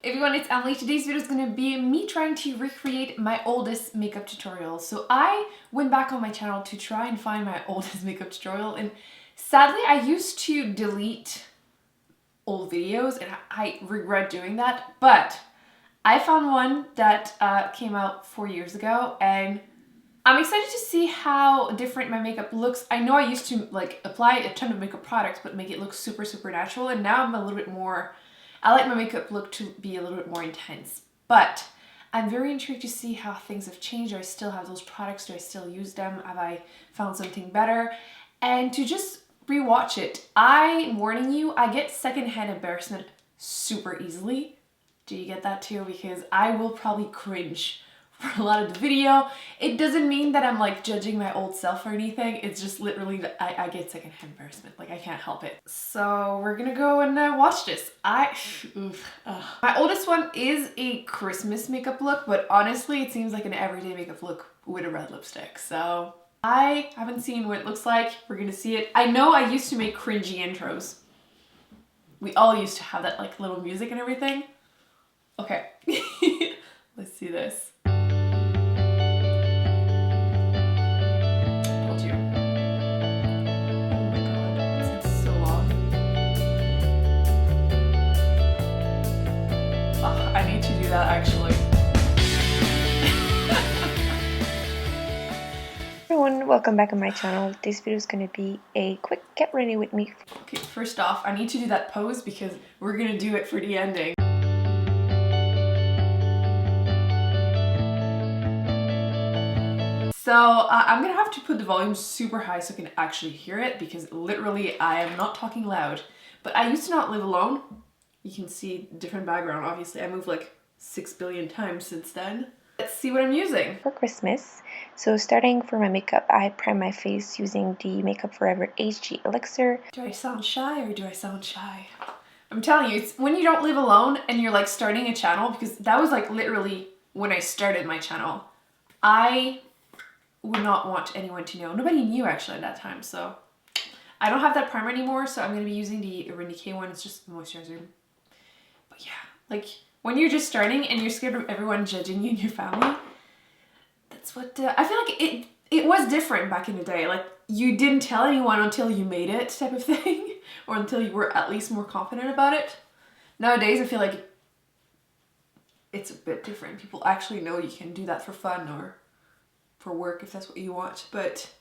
Everyone, it's Emily. Today's video is going to be me trying to recreate my oldest makeup tutorial. So I went back on my channel to try and find my oldest makeup tutorial, and sadly I used to delete old videos and I regret doing that, but I found one that came out 4 years ago and I'm excited to see how different my makeup looks. I know I used to like apply a ton of makeup products but make it look super natural, and now I'm a little bit more, I like my makeup look to be a little bit more intense. But I'm very intrigued to see how things have changed. Do I still have those products? Do I still use them? Have I found something better? And to just rewatch it. I'm warning you, I get secondhand embarrassment super easily. Do you get that too? Because I will probably cringe for a lot of the video. It doesn't mean that I'm like judging my old self or anything. It's just literally that I get secondhand embarrassment. Like I can't help it. So we're gonna go and watch this. My oldest one is a Christmas makeup look, but honestly it seems like an everyday makeup look with a red lipstick. So I haven't seen what it looks like. We're gonna see it. I know I used to make cringy intros. We all used to have that like little music and everything. Okay, let's see this. Told you. Oh my god, this is so long. Oh, I need to do that actually. Everyone, welcome back on my channel. This video is going to be a quick get ready with me. Okay, first off, I need to do that pose because we're gonna do it for the ending. So I'm gonna have to put the volume super high so I can actually hear it, because literally I am not talking loud. But I used to not live alone. You can see different background. Obviously I moved like 6 billion times since then. Let's see what I'm using. For Christmas, so starting for my makeup, I prime my face using the Makeup Forever HG Elixir. Do I sound shy or do I sound shy? I'm telling you, it's when you don't live alone and you're like starting a channel, because that was like literally when I started my channel. I would not want anyone to know. Nobody knew actually at that time, so I don't have that primer anymore, so I'm going to be using the Urban Decay one. It's just moisturizer. But yeah, like when you're just starting and you're scared of everyone judging you and your family, that's what I feel like it was different back in the day. Like you didn't tell anyone until you made it type of thing, or until you were at least more confident about it. Nowadays I feel like it's a bit different. People actually know you can do that for fun or for work if that's what you want. But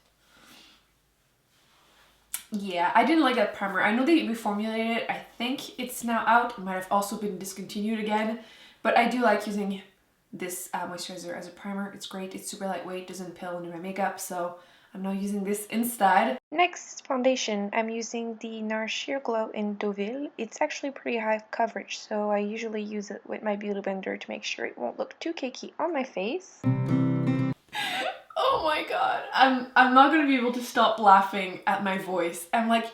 yeah, I didn't like that primer. I know they reformulated it. I think it's now out. It might have also been discontinued again, but I do like using this moisturizer as a primer. It's great. It's super lightweight, doesn't peel into my makeup, so I'm now using this instead. Next, foundation. I'm using the NARS Sheer Glow in Deauville. It's actually pretty high coverage, so I usually use it with my beauty blender to make sure it won't look too cakey on my face. Oh my god, I'm not gonna be able to stop laughing at my voice. I'm like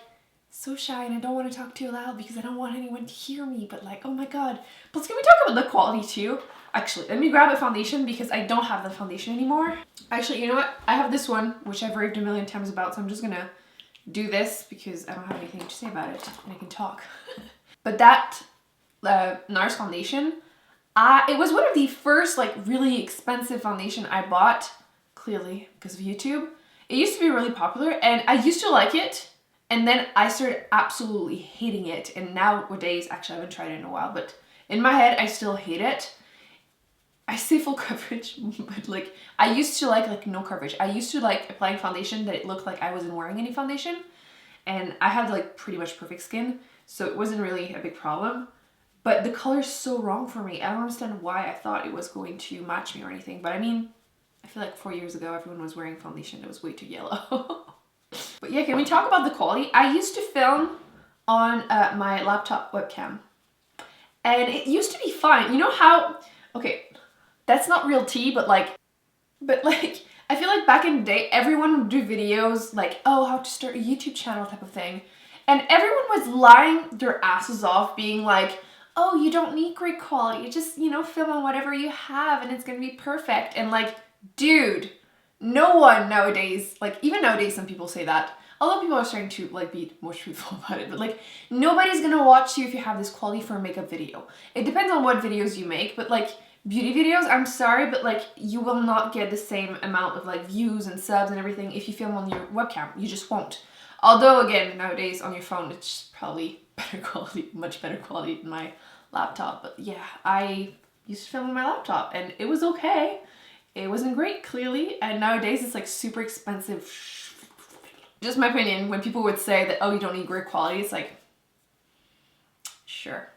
so shy and I don't want to talk too loud because I don't want anyone to hear me, but like, oh my god. Plus, can we talk about the quality too? Actually, let me grab a foundation because I don't have the foundation anymore. Actually, you know what? I have this one, which I've raved a million times about, so I'm just gonna do this because I don't have anything to say about it and I can talk. But that NARS foundation, it was one of the first like really expensive foundation I bought, clearly because of YouTube. It used to be really popular and I used to like it, and then I started absolutely hating it, and nowadays, actually I haven't tried it in a while, but in my head I still hate it. I say full coverage, but like I used to like no coverage. I used to like applying foundation that it looked like I wasn't wearing any foundation, and I had like pretty much perfect skin, so it wasn't really a big problem. But the color's so wrong for me. I don't understand why I thought it was going to match me or anything, but I mean, I feel like 4 years ago everyone was wearing foundation that was way too yellow. But yeah, can we talk about the quality? I used to film on my laptop webcam, and it used to be fine. You know how, okay, that's not real tea, but like I feel like back in the day everyone would do videos like, oh, how to start a YouTube channel type of thing, and everyone was lying their asses off being like, oh, you don't need great quality, just, you know, film on whatever you have and it's gonna be perfect. And like, dude, no one nowadays, like even nowadays some people say that. a lot of people are starting to like be more truthful about it, but like nobody's gonna watch you if you have this quality for a makeup video. It depends on what videos you make, but like beauty videos, I'm sorry, but like you will not get the same amount of like views and subs and everything if you film on your webcam. You just won't. Although again, nowadays on your phone, it's probably better quality, much better quality than my laptop. But yeah, I used to film on my laptop and it was okay. It wasn't great, clearly, and nowadays it's like super expensive. Just my opinion, when people would say that, oh, you don't need great quality, it's like, sure.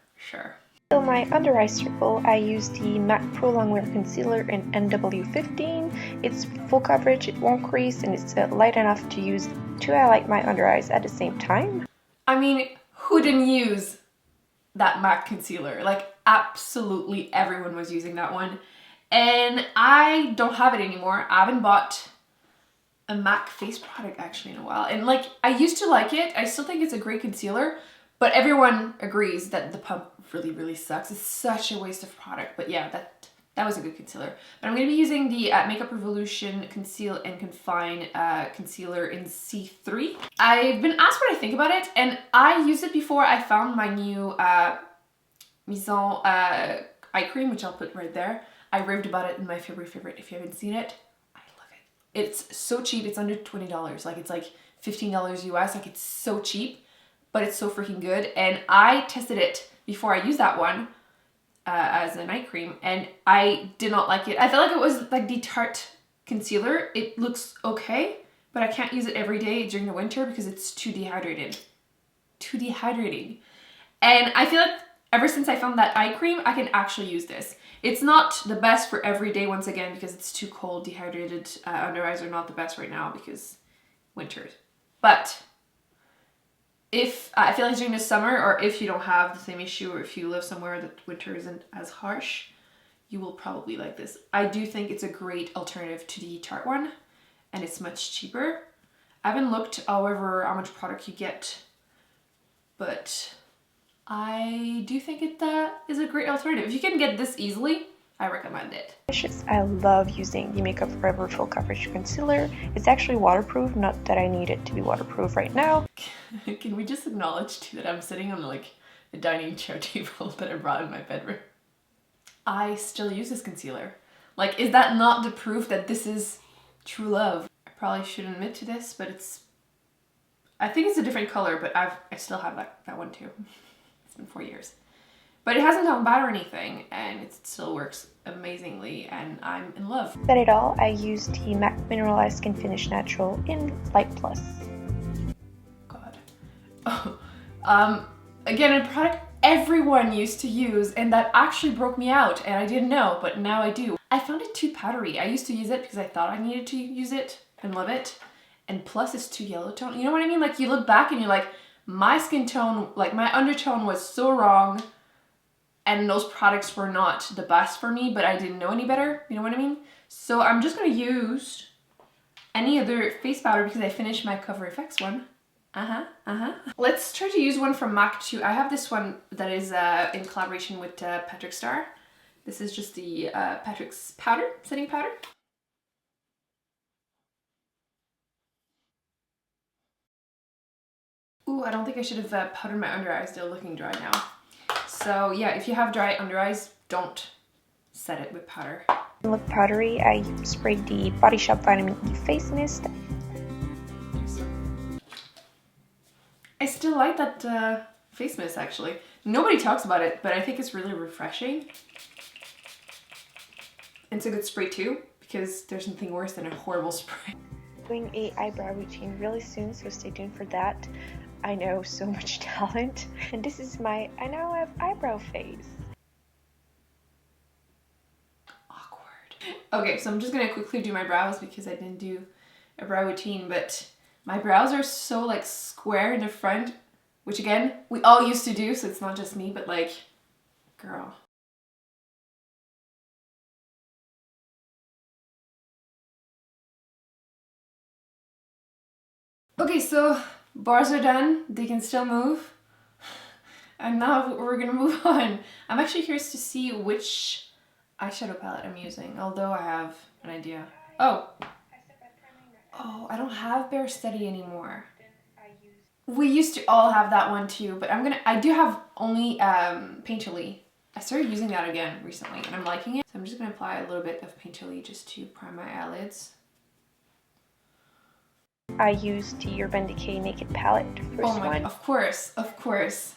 For my under eye circle, I use the MAC Pro Longwear Concealer in NW15. It's full coverage, it won't crease, and it's light enough to use to highlight my under eyes at the same time. I mean, who didn't use that MAC concealer? Like, absolutely everyone was using that one. And I don't have it anymore. I haven't bought a MAC face product actually in a while. And like, I used to like it. I still think it's a great concealer, but everyone agrees that the pump really sucks. It's such a waste of product. But yeah, that was a good concealer. But I'm going to be using the Makeup Revolution Conceal and Confine concealer in C3. I've been asked what I think about it, and I used it before I found my new Maison eye cream, which I'll put right there. I raved about it in my February favorite. If you haven't seen it, I love it. It's so cheap. It's under $20. Like, it's like $15 US. Like, it's so cheap, but it's so freaking good. And I tested it before I used that one as a night cream, and I did not like it. I felt like it was like the Tarte concealer. It looks okay, but I can't use it every day during the winter because it's too dehydrated. Too dehydrating. And I feel like ever since I found that eye cream, I can actually use this. It's not the best for every day, once again, because it's too cold. Dehydrated under eyes are not the best right now because winter. But if I feel like during the summer, or if you don't have the same issue, or if you live somewhere that winter isn't as harsh, you will probably like this. I do think it's a great alternative to the Tarte one, and it's much cheaper. I haven't looked, however, how much product you get, but I do think it is a great alternative. If you can get this easily, I recommend it. I love using the Makeup Forever Full Coverage Concealer. It's actually waterproof, not that I need it to be waterproof right now. Can we just acknowledge too that I'm sitting on like a dining chair table that I brought in my bedroom? I still use this concealer. Like, is that not the proof that this is true love? I probably shouldn't admit to this, but I think it's a different color, but I still have that one too. It's been 4 years. But it hasn't gone bad or anything, and it still works amazingly, and I'm in love. That it all, I used the MAC Mineralized Skin Finish Natural in Light Plus. God. Oh, again, a product everyone used to use, and that actually broke me out, and I didn't know, but now I do. I found it too powdery. I used to use it because I thought I needed to use it and love it, and plus it's too yellow tone. You know what I mean? Like, you look back and you're like, my skin tone, like my undertone was so wrong, and those products were not the best for me, but I didn't know any better. You know what I mean? So I'm just gonna use any other face powder because I finished my Cover FX one. Let's try to use one from MAC too. I have this one that is in collaboration with Patrick Star. This is just the Patrick's powder, setting powder. Ooh, I don't think I should have powdered my under eyes. They're looking dry now. So yeah, if you have dry under eyes, don't set it with powder. Look powdery, I sprayed the Body Shop Vitamin E Face Mist. I still like that face mist actually. Nobody talks about it, but I think it's really refreshing. And it's a good spray too, because there's nothing worse than a horrible spray. Doing a eyebrow routine really soon, so stay tuned for that. I know, so much talent. And this is I now have eyebrow face. Awkward. Okay, so I'm just gonna quickly do my brows because I didn't do a brow routine, but my brows are so like square in the front, which again, we all used to do, so it's not just me, but like, girl. Okay, so bars are done, they can still move. And now we're gonna move on. I'm actually curious to see which eyeshadow palette I'm using, although I have an idea. Oh, I don't have Bare Steady anymore. We used to all have that one too, but I do have only Painterly. I started using that again recently and I'm liking it. So I'm just gonna apply a little bit of Painterly just to prime my eyelids. I used the Urban Decay Naked Palette, the first one. Of course, of course.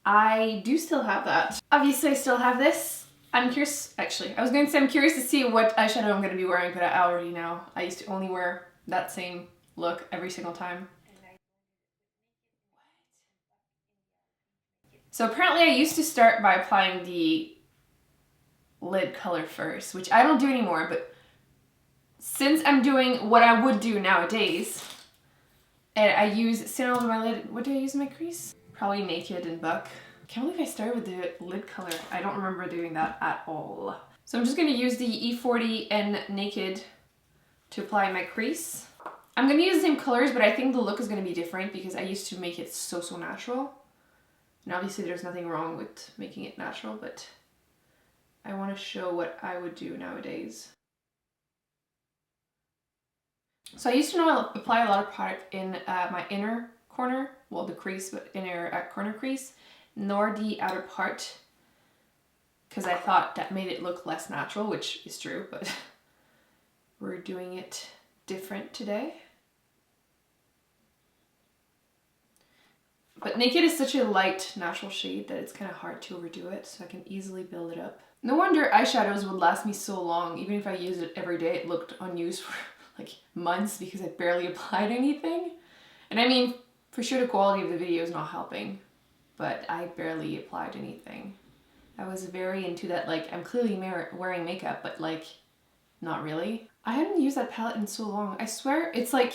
I do still have that. Obviously I still have this. I'm curious, actually, I was going to say I'm curious to see what eyeshadow I'm going to be wearing, but I already know. I used to only wear that same look every single time. So apparently I used to start by applying the lid color first, which I don't do anymore, but since I'm doing what I would do nowadays, and I use Sin over my lid, what do I use in my crease? Probably Naked and Buck. Can't believe I started with the lid color. I don't remember doing that at all. So I'm just gonna use the E40 and Naked to apply my crease. I'm gonna use the same colors, but I think the look is gonna be different because I used to make it so natural. And obviously there's nothing wrong with making it natural, but I wanna show what I would do nowadays. So I used to apply a lot of product in my inner corner, well the crease, but inner corner crease, nor the outer part, because I thought that made it look less natural, which is true, but we're doing it different today. But Naked is such a light, natural shade that it's kind of hard to overdo it, so I can easily build it up. No wonder eyeshadows would last me so long. Even if I used it every day, it looked unused for like months because I barely applied anything. And I mean, for sure the quality of the video is not helping, but I barely applied anything. I was very into that, like, I'm clearly wearing makeup, but like, not really. I hadn't used that palette in so long. I swear it's like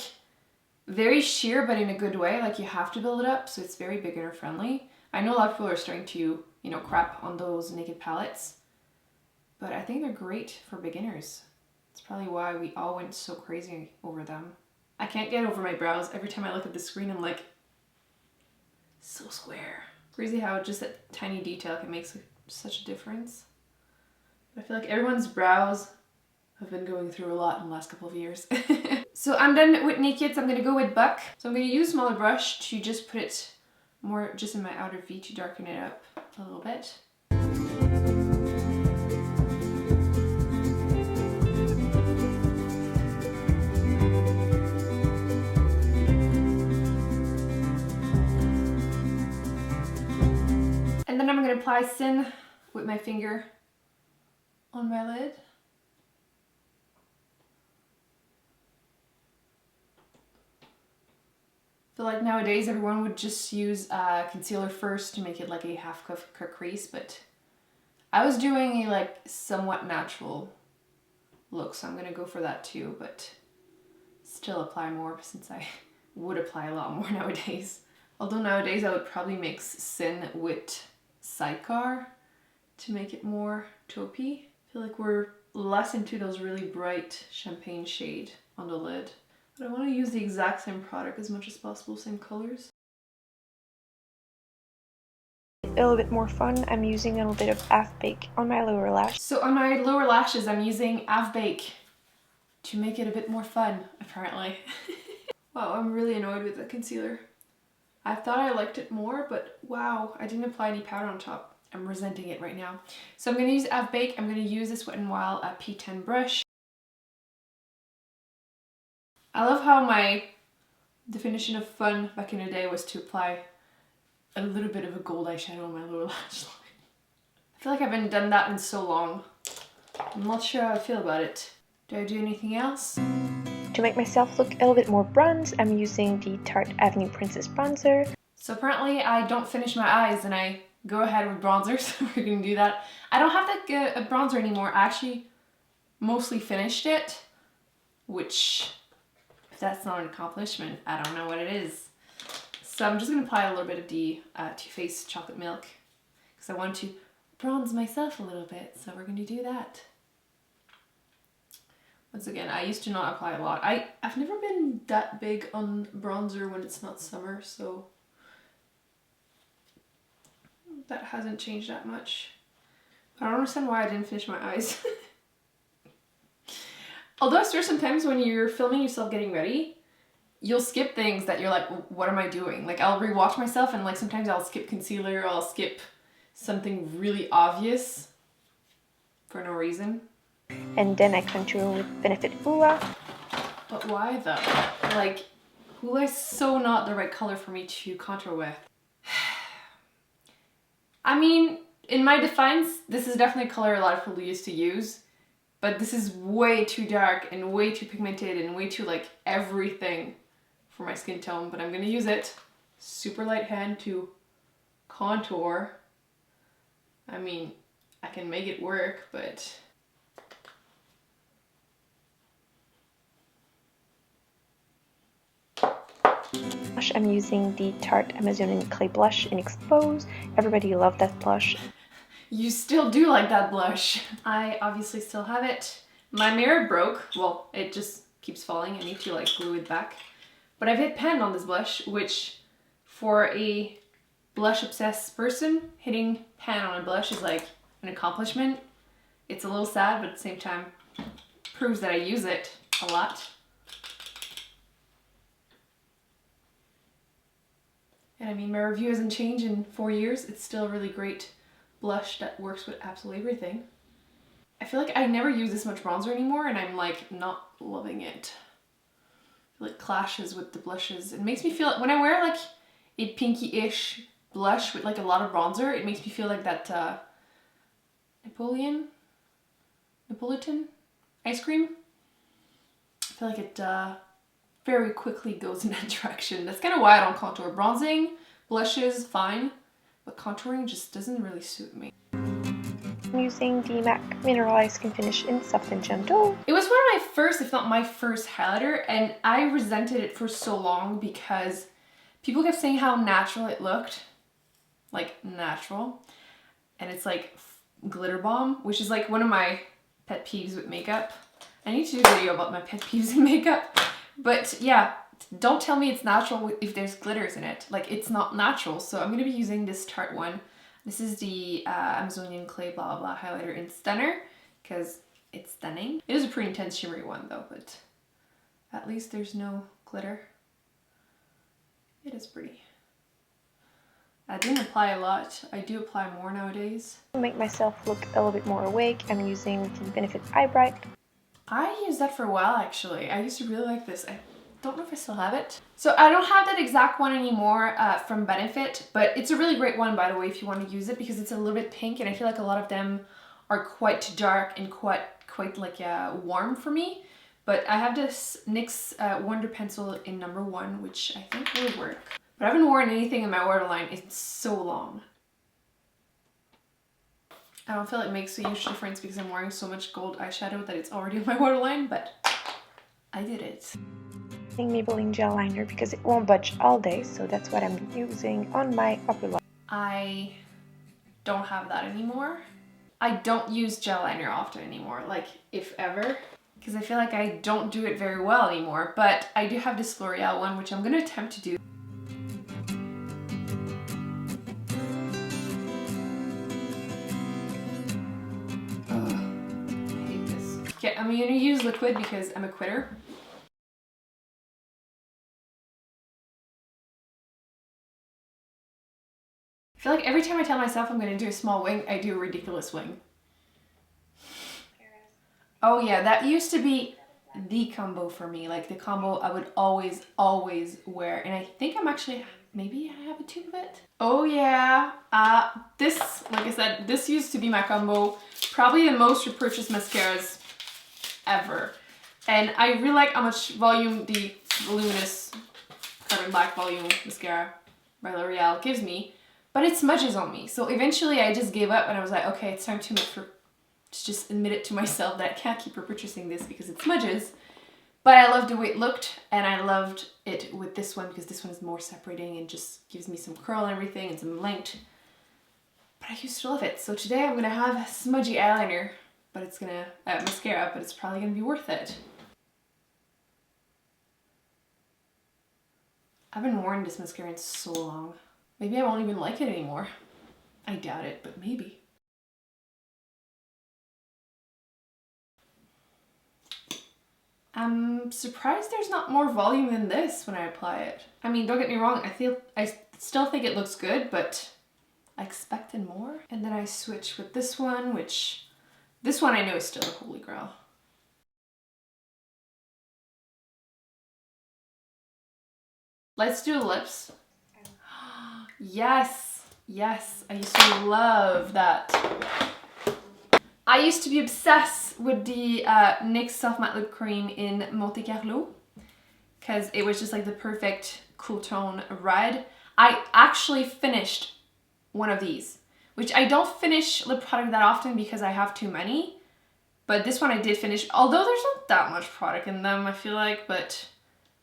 very sheer, but in a good way. Like you have to build it up, so it's very beginner friendly. I know a lot of people are starting to, you know, crap on those Naked palettes, but I think they're great for beginners. It's probably why we all went so crazy over them. I can't get over my brows. Every time I look at the screen, I'm like, so square. Crazy how just that tiny detail can make such a difference. But I feel like everyone's brows have been going through a lot in the last couple of years. So I'm done with Naked, so I'm gonna go with Buck. So I'm gonna use a smaller brush to just put it more just in my outer V to darken it up a little bit. And then I'm gonna apply Sin with my finger on my lid. I feel like nowadays everyone would just use concealer first to make it like a half crease, but I was doing a like somewhat natural look, so I'm gonna go for that too, but still apply more since I would apply a lot more nowadays. Although nowadays I would probably mix Sin with Sidecar to make it more taupey. I feel like we're less into those really bright champagne shade on the lid. But I want to use the exact same product as much as possible, same colors. A little bit more fun, I'm using a little bit of Half Bake on my lower lash. So on my lower lashes, I'm using Half Bake to make it a bit more fun, apparently. Wow, I'm really annoyed with the concealer. I thought I liked it more, but wow, I didn't apply any powder on top. I'm resenting it right now. So I'm going to use Half Bake. I'm going to use this Wet n Wild P10 brush. I love how my definition of fun back in the day was to apply a little bit of a gold eyeshadow on my lower lash line. I feel like I haven't done that in so long. I'm not sure how I feel about it. Do I do anything else? To make myself look a little bit more bronze, I'm using the Tarte Avenue Princess bronzer. So apparently I don't finish my eyes and I go ahead with bronzer, so we're gonna do that. I don't have that good a bronzer anymore. I actually mostly finished it, which, if that's not an accomplishment, I don't know what it is. So I'm just gonna apply a little bit of the Too Faced Chocolate Milk because I want to bronze myself a little bit, so we're gonna do that. Once again, I used to not apply a lot. I've never been that big on bronzer when it's not summer, so that hasn't changed that much. I don't understand why I didn't finish my eyes. Although I swear sometimes when you're filming yourself getting ready, you'll skip things that you're like, what am I doing? Like I'll rewatch myself and like sometimes I'll skip concealer or I'll skip something really obvious for no reason. And then I contour with Benefit Hoola. But why though? Like, Hoola is so not the right color for me to contour with. I mean, in my defense, this is definitely a color a lot of people used to use, but this is way too dark and way too pigmented and way too like everything for my skin tone, but I'm gonna use it. Super light hand to contour. I mean, I can make it work, but blush, I'm using the Tarte Amazonian Clay Blush in Expose. Everybody loved that blush. You still do like that blush. I obviously still have it. My mirror broke. Well, it just keeps falling. I need to like glue it back. But I've hit pan on this blush, which for a blush obsessed person, hitting pan on a blush is like an accomplishment. It's a little sad, but at the same time proves that I use it a lot. And I mean, my review hasn't changed in 4 years. It's still a really great blush that works with absolutely everything. I feel like I never use this much bronzer anymore and I'm like not loving it. I feel it clashes with the blushes. It makes me feel, when I wear like a pinky-ish blush with like a lot of bronzer, it makes me feel like that Napoleon ice cream. I feel like it very quickly goes in that direction. That's kind of why I don't contour. Bronzing, blushes, fine, but contouring just doesn't really suit me. I'm using the MAC Mineralized Skin Finish in Soft and Gentle. It was one of my first, if not my first highlighter, and I resented it for so long because people kept saying how natural it looked. Like, natural. And it's like glitter bomb, which is like one of my pet peeves with makeup. I need to do a video about my pet peeves in makeup. But yeah, don't tell me it's natural if there's glitters in it. Like, it's not natural. So I'm going to be using this Tarte one. This is the Amazonian Clay blah blah highlighter in Stunner because it's stunning. It is a pretty intense shimmery one though, but at least there's no glitter. It is pretty. I didn't apply a lot. I do apply more nowadays. To make myself look a little bit more awake, I'm using the Benefit Eye Bright. I used that for a while actually. I used to really like this. I don't know if I still have it. So I don't have that exact one anymore from Benefit, but it's a really great one by the way if you want to use it because it's a little bit pink and I feel like a lot of them are quite dark and quite like warm for me. But I have this NYX Wonder Pencil in number 1, which I think will work. But I haven't worn anything in my waterline in so long. I don't feel it makes a huge difference because I'm wearing so much gold eyeshadow that it's already on my waterline, but I did it. Maybelline gel liner because it won't budge all day, so that's what I'm using on my upper lip. I don't have that anymore. I don't use gel liner often anymore, like if ever, because I feel like I don't do it very well anymore, but I do have this L'Oreal one, which I'm going to attempt to do. I hate this. Okay, I'm going to use liquid because I'm a quitter. I feel like every time I tell myself I'm going to do a small wing, I do a ridiculous wing. Oh yeah, that used to be the combo for me. Like the combo I would always wear. And I think I'm actually, maybe I have a tube of it. Oh yeah, this, like I said, this used to be my combo. Probably the most repurchased mascaras ever. And I really like how much volume the Voluminous Carbon Black Volume Mascara by L'Oreal gives me. But it smudges on me. So eventually I just gave up and I was like, okay, it's time to just admit it to myself that I can't keep repurchasing this because it smudges. But I loved the way it looked and I loved it with this one because this one is more separating and just gives me some curl and everything and some length. But I used to love it. So today I'm going to have a smudgy eyeliner, but it's going to, mascara, but it's probably going to be worth it. I haven't worn this mascara in so long. Maybe I won't even like it anymore. I doubt it, but maybe. I'm surprised there's not more volume than this when I apply it. I mean, don't get me wrong, I still think it looks good, but I expected more. And then I switch with this one, which this one I know is still a holy grail. Let's do the lips. Yes, yes, I used to love that. I used to be obsessed with the NYX Soft Matte Lip Cream in Monte Carlo because it was just like the perfect cool tone red. I actually finished one of these, which I don't finish lip product that often because I have too many, but this one I did finish, although there's not that much product in them, I feel like, but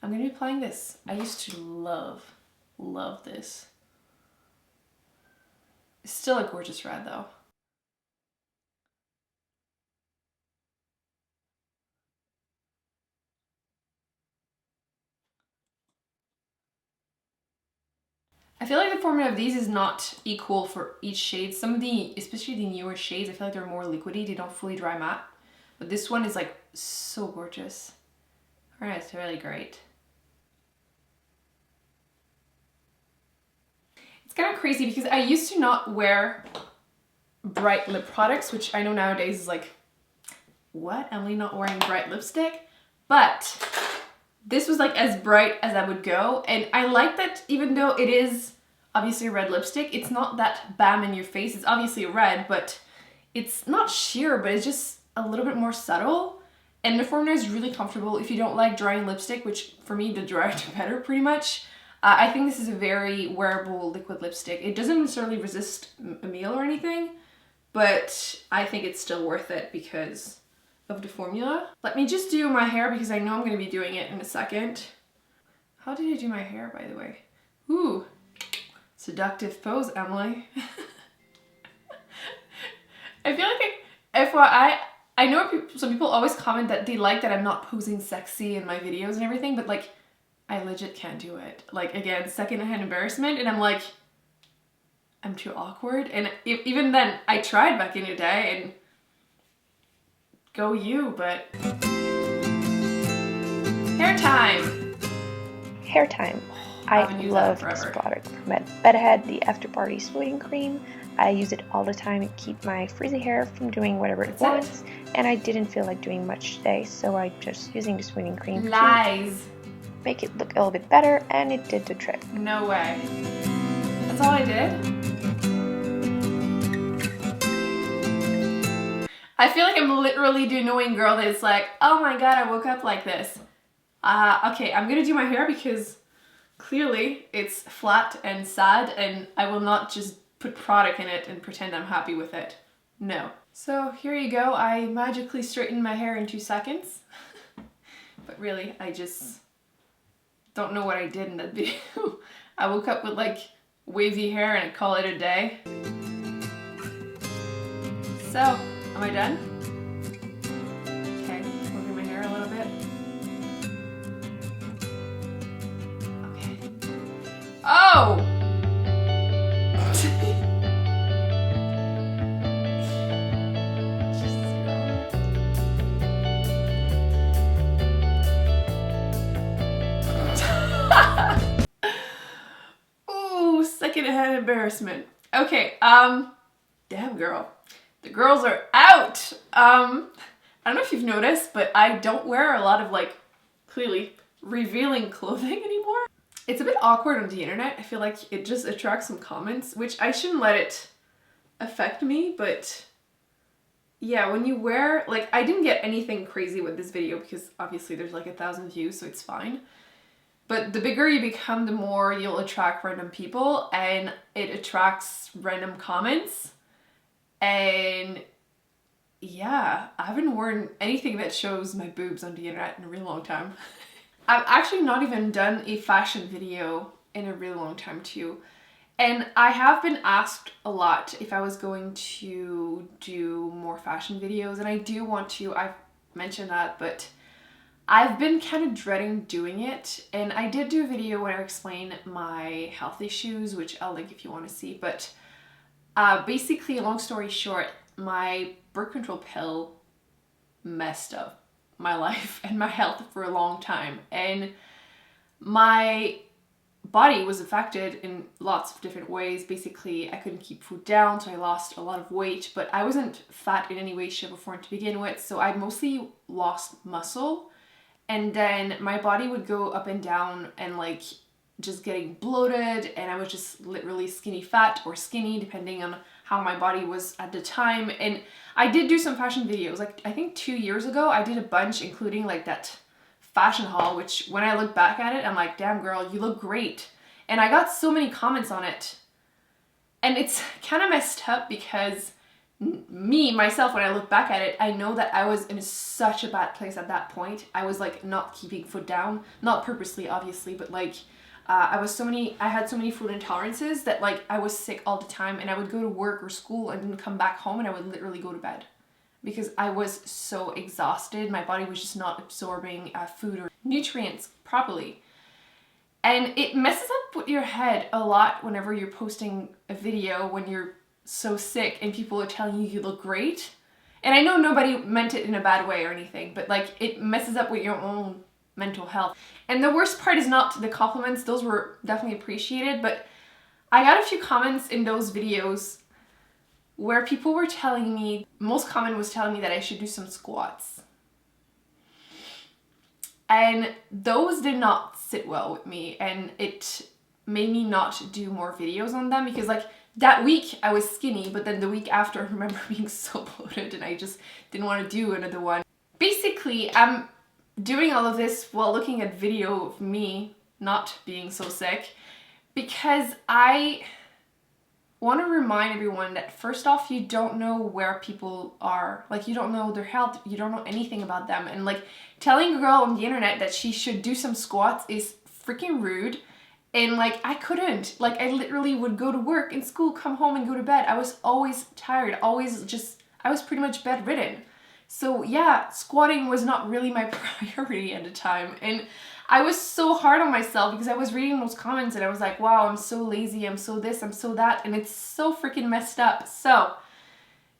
I'm gonna be applying this. I used to love this. It's still a gorgeous red though. I feel like the formula of these is not equal for each shade. Some of the, especially the newer shades, I feel like they're more liquidy. They don't fully dry matte. But this one is like so gorgeous. Alright, it's really great. It's kind of crazy because I used to not wear bright lip products, which I know nowadays is like, what? Emily not wearing bright lipstick? But this was like as bright as I would go, and I like that even though it is obviously a red lipstick, it's not that bam in your face. It's obviously red, but it's not sheer, but it's just a little bit more subtle. And the formula is really comfortable if you don't like drying lipstick, which for me the drier the better pretty much. I think this is a very wearable liquid lipstick. It doesn't necessarily resist a meal or anything, but I think it's still worth it because of the formula. Let me just do my hair because I know I'm going to be doing it in a second. How did I do my hair, by the way? Ooh, seductive pose, Emily. I feel like FYI, I know some people always comment that they like that I'm not posing sexy in my videos and everything, but like, I legit can't do it. Like, again, secondhand embarrassment, and I'm like, I'm too awkward. And even then, I tried back in the day, and go you, but... Hair time! Hair time. I love this product from Bedhead, the After Party Smoothing Cream. I use it all the time to keep my frizzy hair from doing whatever it wants, and I didn't feel like doing much today, so I'm just using the smoothing cream Lies! to make it look a little bit better, and it did the trick. No way. That's all I did? I feel like I'm literally the annoying girl that is like, oh my god, I woke up like this. Okay, I'm gonna do my hair because clearly it's flat and sad, and I will not just put product in it and pretend I'm happy with it. No. So here you go. I magically straightened my hair in 2 seconds. But really, I just don't know what I did in that video. I woke up with like wavy hair and I call it a day. So, am I done? Okay, working my hair a little bit. Okay. Oh! Ooh, secondhand embarrassment. Okay, damn girl. The girls are out! I don't know if you've noticed, but I don't wear a lot of like, clearly, revealing clothing anymore. It's a bit awkward on the internet. I feel like it just attracts some comments, which I shouldn't let it affect me, but yeah, when you wear, like, I didn't get anything crazy with this video because obviously there's like 1,000 views, so it's fine. But the bigger you become, the more you'll attract random people, and it attracts random comments. And yeah, I haven't worn anything that shows my boobs on the internet in a really long time. I've actually not even done a fashion video in a really long time too. And I have been asked a lot if I was going to do more fashion videos, and I do want to. I've mentioned that, but I've been kind of dreading doing it. And I did do a video where I explain my health issues, which I'll link if you want to see. But basically, long story short, my birth control pill messed up my life and my health for a long time, and my body was affected in lots of different ways. Basically, I couldn't keep food down, so I lost a lot of weight, but I wasn't fat in any way, shape, or form to begin with, so I mostly lost muscle, and then my body would go up and down and like just getting bloated, and I was just literally skinny fat or skinny depending on how my body was at the time. And I did do some fashion videos, like I think 2 years ago I did a bunch, including like that fashion haul, which when I look back at it, I'm like, damn girl, you look great. And I got so many comments on it, and it's kind of messed up because myself, when I look back at it, I know that I was in such a bad place at that point. I was like not keeping food down, not purposely obviously, but like I had so many food intolerances that like I was sick all the time, and I would go to work or school and then come back home and I would literally go to bed because I was so exhausted. My body was just not absorbing food or nutrients properly. And it messes up with your head a lot whenever you're posting a video when you're so sick and people are telling you look great. And I know nobody meant it in a bad way or anything, but like it messes up with your own mental health. And the worst part is not the compliments, those were definitely appreciated, but I got a few comments in those videos where people were telling me, most common was telling me that I should do some squats. And those did not sit well with me, and it made me not do more videos on them because like that week I was skinny, but then the week after I remember being so bloated and I just didn't want to do another one. Basically, I'm doing all of this while looking at video of me not being so sick because I want to remind everyone that first off, you don't know where people are. Like, you don't know their health, you don't know anything about them, and like telling a girl on the internet that she should do some squats is freaking rude. And like I couldn't, like I literally would go to work and school, come home and go to bed. I was always tired, I was pretty much bedridden. So yeah, squatting was not really my priority at the time, and I was so hard on myself because I was reading those comments and I was like, wow, I'm so lazy, I'm so this, I'm so that, and it's so freaking messed up. So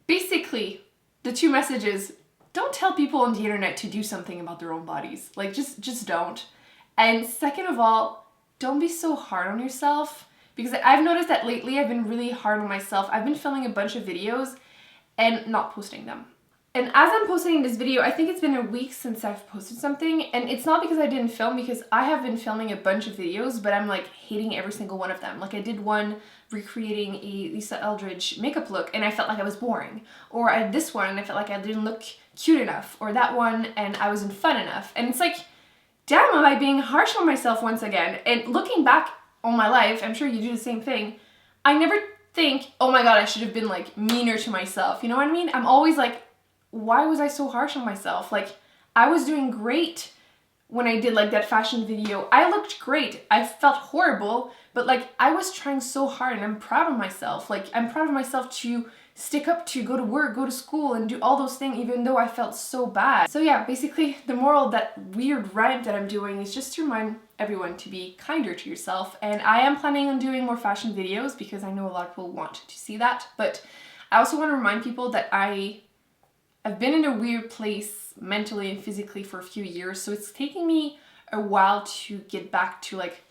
basically, the two messages: don't tell people on the internet to do something about their own bodies. Like just don't. And second of all, don't be so hard on yourself, because I've noticed that lately I've been really hard on myself. I've been filming a bunch of videos and not posting them. And as I'm posting this video, I think it's been a week since I've posted something, and it's not because I didn't film, because I have been filming a bunch of videos, but I'm like hating every single one of them. Like I did one recreating a Lisa Eldridge makeup look and I felt like I was boring, or I did this one and I felt like I didn't look cute enough, or that one and I wasn't fun enough. And it's like, damn, am I being harsh on myself once again? And looking back on my life, I'm sure you do the same thing, I never think, oh my god, I should have been like meaner to myself. You know what I mean? I'm always like, why was I so harsh on myself? Like, I was doing great when I did like that fashion video. I looked great. I felt horrible, but like I was trying so hard, and I'm proud of myself. Like, I'm proud of myself to stick up, to go to work, go to school, and do all those things even though I felt so bad. So yeah, basically the moral of that weird rant that I'm doing is just to remind everyone to be kinder to yourself. And I am planning on doing more fashion videos because I know a lot of people want to see that, but I also want to remind people that I've been in a weird place mentally and physically for a few years, so it's taking me a while to get back to like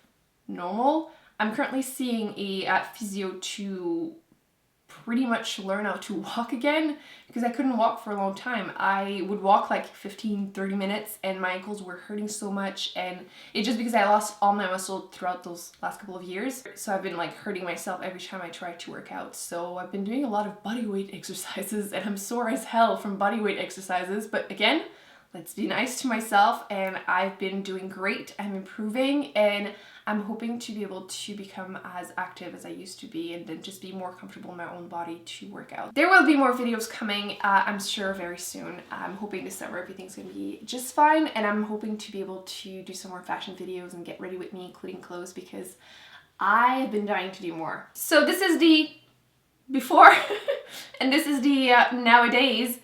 normal. I'm currently seeing a physio to pretty much learn how to walk again, because I couldn't walk for a long time. I would walk like 15-30 minutes and my ankles were hurting so much, and it's just because I lost all my muscle throughout those last couple of years. So I've been like hurting myself every time I try to work out. So I've been doing a lot of body weight exercises, and I'm sore as hell from body weight exercises, but again, let's be nice to myself, and I've been doing great. I'm improving, and I'm hoping to be able to become as active as I used to be, and then just be more comfortable in my own body to work out. There will be more videos coming, I'm sure, very soon. I'm hoping this summer everything's gonna be just fine, and I'm hoping to be able to do some more fashion videos and get ready with me, including clothes, because I've been dying to do more. So this is the before and this is the nowadays.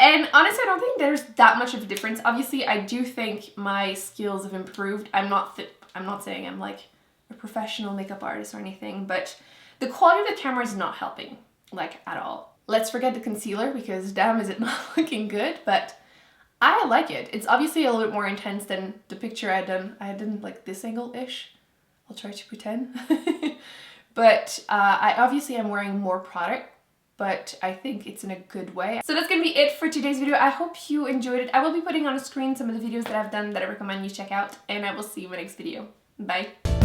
And honestly, I don't think there's that much of a difference. Obviously, I do think my skills have improved. I'm not saying I'm like a professional makeup artist or anything, but the quality of the camera is not helping, like, at all. Let's forget the concealer, because damn is it not looking good, but I like it. It's obviously a little bit more intense than the picture I had done like this angle-ish. I'll try to pretend. But I obviously am wearing more product, but I think it's in a good way. So that's gonna be it for today's video. I hope you enjoyed it. I will be putting on a screen some of the videos that I've done that I recommend you check out, and I will see you in my next video. Bye.